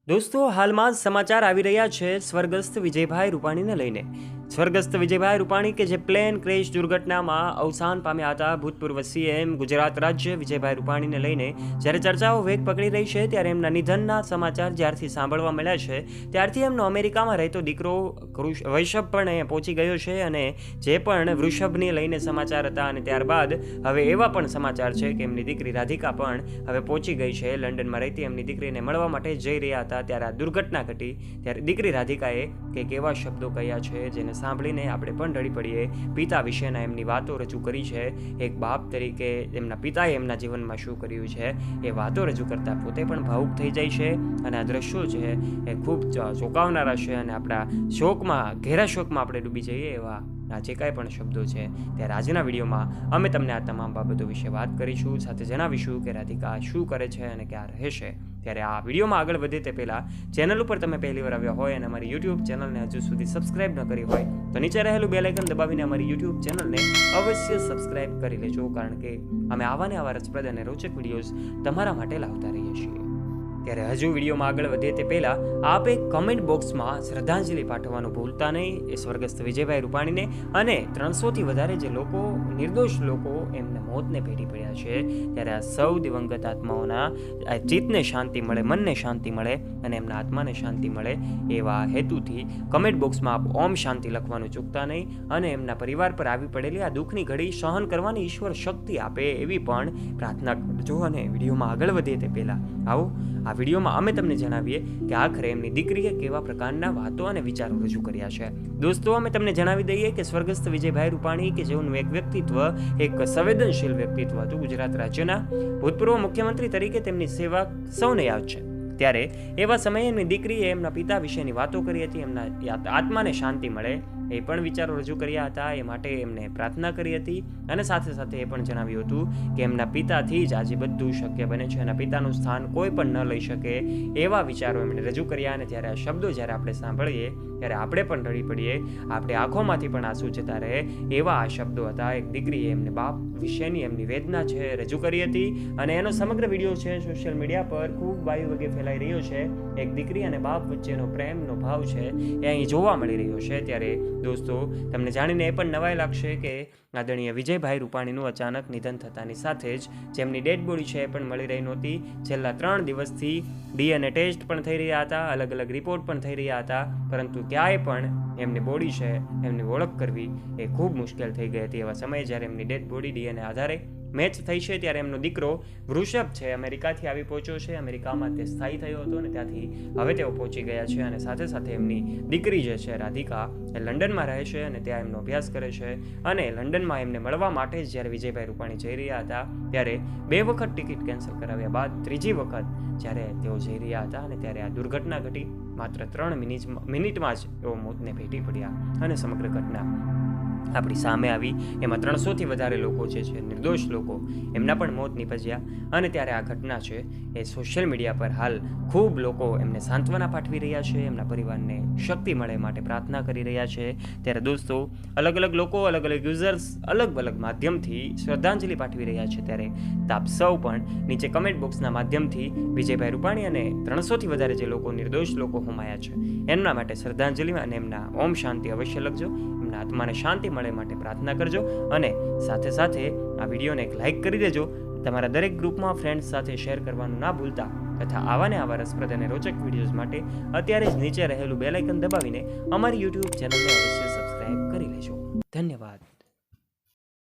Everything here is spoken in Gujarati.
દોસ્તો, હાલમાં જ સમાચાર આવી રહ્યા છે સ્વર્ગસ્થ વિજયભાઈ રૂપાણીને લઈને. સ્વર્ગસ્થ વિજયભાઈ રૂપાણી કે જે પ્લેન ક્રેશ દુર્ઘટનામાં અવસાન પામ્યા હતા, ભૂતપૂર્વ સીએમ ગુજરાત રાજ્ય વિજયભાઈ રૂપાણીને લઈને જ્યારે ચર્ચાઓ વેગ પકડી રહી છે, ત્યારે એમના નિધનના સમાચાર જ્યારથી સાંભળવા મળ્યા છે ત્યારથી એમનો અમેરિકામાં રહેતો દીકરો વૈશભ પણ અહીંયા પહોંચી ગયો છે. અને જે પણ વૃષભને લઈને સમાચાર હતા, અને ત્યારબાદ હવે એવા પણ સમાચાર છે કે એમની દીકરી રાધિકા પણ હવે પહોંચી ગઈ છે. લંડનમાં રહેતી એમની દીકરીને મળવા માટે જઈ રહ્યા હતા ત્યારે આ દુર્ઘટના ઘટી. ત્યારે દીકરી રાધિકાએ કંઈક એવા શબ્દો કહ્યા છે જેને સાંભળીને આપણે પણ રડી પડીએ. પિતા વિશેના એમની વાતો રજૂ કરી છે. એક બાપ તરીકે એમના પિતાએ એમના જીવનમાં શું કર્યું છે એ વાતો રજૂ કરતા પોતે પણ ભાવુક થઈ જાય છે. અને આ દ્રશ્યો છે એ ખૂબ ચોંકાવનારા છે અને આપણા શોકમાં, ઘેરા શોકમાં આપણે ડૂબી જઈએ એવા આ જે કાંઈ પણ શબ્દો છે. ત્યારે આજના વિડીયોમાં અમે તમને આ તમામ બાબતો વિશે વાત કરીશું, સાથે જણાવીશું કે રાધિકા શું કરે છે અને ક્યાં રહેશે. ત્યારે આ વિડીયોમાં આગળ વધે તે પહેલાં ચેનલ ઉપર તમે પહેલી વાર આવ્યા હોય અને અમારી યુટ્યુબ ચેનલને હજુ સુધી સબસ્ક્રાઇબ ન કરી હોય તો નીચે રહેલું બેલ આઇકન દબાવીને અમારી યુટ્યુબ ચેનલને અવશ્ય સબસ્ક્રાઇબ કરી લેજો, કારણ કે અમે આવા ને આવા રસપ્રદ અને રોચક વિડીયોઝ તમારા માટે લાવતા રહીએ છીએ. ત્યારે હજુ વિડીયોમાં આગળ વધીએ તે પહેલાં આપ એક કમેન્ટ બોક્સમાં શ્રદ્ધાંજલિ પાઠવવાનું ભૂલતા નહીં એ સ્વર્ગસ્થ વિજયભાઈ રૂપાણીને અને 300થી વધારે જે લોકો, નિર્દોષ લોકો એમને મોતને ભેટી પડ્યા છે. ત્યારે આ સૌ દિવંગત આત્માઓના ચિત્તને શાંતિ મળે, મનને શાંતિ મળે અને એમના આત્માને શાંતિ મળે એવા હેતુથી કમેન્ટ બોક્સમાં આપ ઓમ શાંતિ લખવાનું ચૂકતા નહીં. અને એમના પરિવાર પર આવી પડેલી આ દુઃખની ઘડી સહન કરવાની ઈશ્વર શક્તિ આપે એવી પણ પ્રાર્થના કરજો. અને વિડીયોમાં આગળ વધીએ તે પહેલાં આવો આ વિડીયોમાં અમે તમને જણાવીએ કે આખરે એમની દીકરીએ કેવા પ્રકારના વાતો અને વિચારો રજૂ કર્યા છે. દોસ્તો, અમે તમને જણાવી દઈએ કે સ્વર્ગસ્થ વિજયભાઈ રૂપાણી કે જેઓનું એક વ્યક્તિત્વ, એક સંવેદનશીલ વ્યક્તિત્વ હતું. ગુજરાત રાજ્યના ભૂતપૂર્વ મુખ્યમંત્રી તરીકે તેમની સેવા સૌને યાદ છે. ત્યારે એવા સમયે એમની દીકરીએ એમના પિતા વિશેની વાતો કરી હતી. એમના આત્માને શાંતિ મળે એ પણ વિચારો રજૂ કર્યા હતા. એ માટે એમને પ્રાર્થના કરી હતી અને સાથે સાથે એ પણ જણાવ્યું હતું કે એમના પિતાથી જ આજે બધું શક્ય બને છે. એના પિતાનું સ્થાન કોઈ પણ ન લઈ શકે એવા વિચારો એમણે રજૂ કર્યા. અને જ્યારે આ શબ્દો જ્યારે આપણે સાંભળીએ ત્યારે આપણે પણ રડી પડીએ, આપણે આંખોમાંથી પણ આંસુ જતા રહે એવા આ શબ્દો હતા. એક દીકરીએ એમને બાપ વિશેની એમની વેદના છે રજૂ કરી હતી અને એનો સમગ્ર વિડીયો છે સોશિયલ મીડિયા પર ખૂબ વાયુ વગે ફેલાઈ રહ્યો છે. એક દીકરી અને બાપ વચ્ચેનો પ્રેમનો ભાવ છે એ અહીં જોવા મળી રહ્યો છે. ત્યારે દોસ્તો, તમને જાણીને એ પણ નવાઈ લાગશે કે આદરણીય વિજયભાઈ રૂપાણીનું અચાનક નિધન થતાની સાથે જ જેમની ડેડ બોડી છે એ પણ મળી રહી નહોતી. છેલ્લા 3 દિવસથી DNA ટેસ્ટ પણ થઈ રહ્યા હતા, અલગ અલગ રિપોર્ટ પણ થઈ રહ્યા હતા, પરંતુ ક્યાંય પણ એમની બોડી છે એમની ઓળખ કરવી એ ખૂબ મુશ્કેલ થઈ ગઈ હતી. એવા સમયે જ્યારે એમની ડેડ બોડી DNA આધારે મેચ થઈ છે ત્યારે એમનો દીકરો વૃષભ છે અમેરિકાથી આવી પહોંચ્યો છે. અમેરિકામાં તે સ્થાયી થયો હતો અને ત્યાંથી હવે તેઓ પહોંચી ગયા છે. અને સાથે સાથે એમની દીકરી જે છે રાધિકા એ લંડનમાં રહે છે અને ત્યાં એમનો અભ્યાસ કરે છે. અને લંડનમાં એમને મળવા માટે જ જ્યારે વિજયભાઈ રૂપાણી જઈ રહ્યા હતા ત્યારે 2 વખત ટિકિટ કેન્સલ કરાવ્યા બાદ ત્રીજી વખત જ્યારે તેઓ જઈ રહ્યા હતા અને ત્યારે આ દુર્ઘટના ઘટી. માત્ર 3 મિનિટમાં જ તેઓ મોતને ભેટી પડ્યા અને સમગ્ર ઘટના આપણી સામે આવી. એમાં 300થી વધારે લોકો જે છે, નિર્દોષ લોકો, એમના પણ મોત નીપજ્યા. અને ત્યારે આ ઘટના છે એ સોશિયલ મીડિયા પર હાલ ખૂબ લોકો એમને સાંત્વના પાઠવી રહ્યા છે, એમના પરિવારને શક્તિ મળે માટે પ્રાર્થના કરી રહ્યા છે. ત્યારે દોસ્તો, અલગ અલગ લોકો, અલગ અલગ યુઝર્સ અલગ અલગ માધ્યમથી શ્રદ્ધાંજલિ પાઠવી રહ્યા છે. ત્યારે આપ સૌ પણ નીચે કમેન્ટ બોક્સના માધ્યમથી વિજયભાઈ રૂપાણી અને 300થી વધારે જે લોકો, નિર્દોષ લોકો હોમાયા છે એમના માટે શ્રદ્ધાંજલિ અને એમના ઓમ શાંતિ અવશ્ય લખજો. એમના આત્માને શાંતિ મળે માટે પ્રાર્થના કરજો. અને સાથે સાથે આ વિડીયોને એક લાઇક કરી દેજો. તમારા દરેક ગ્રુપમાં ફ્રેન્ડ્સ સાથે શેર કરવાનું ના ભૂલતા. તથા આવા ને આવા રસપ્રદ અને રોચક વિડીયોઝ માટે અત્યારે જ નીચે રહેલું બેલ આઇકન દબાવીને અમારી યુટ્યુબ ચેનલને અવશ્ય સબસ્ક્રાઇબ કરી લેજો. ધન્યવાદ.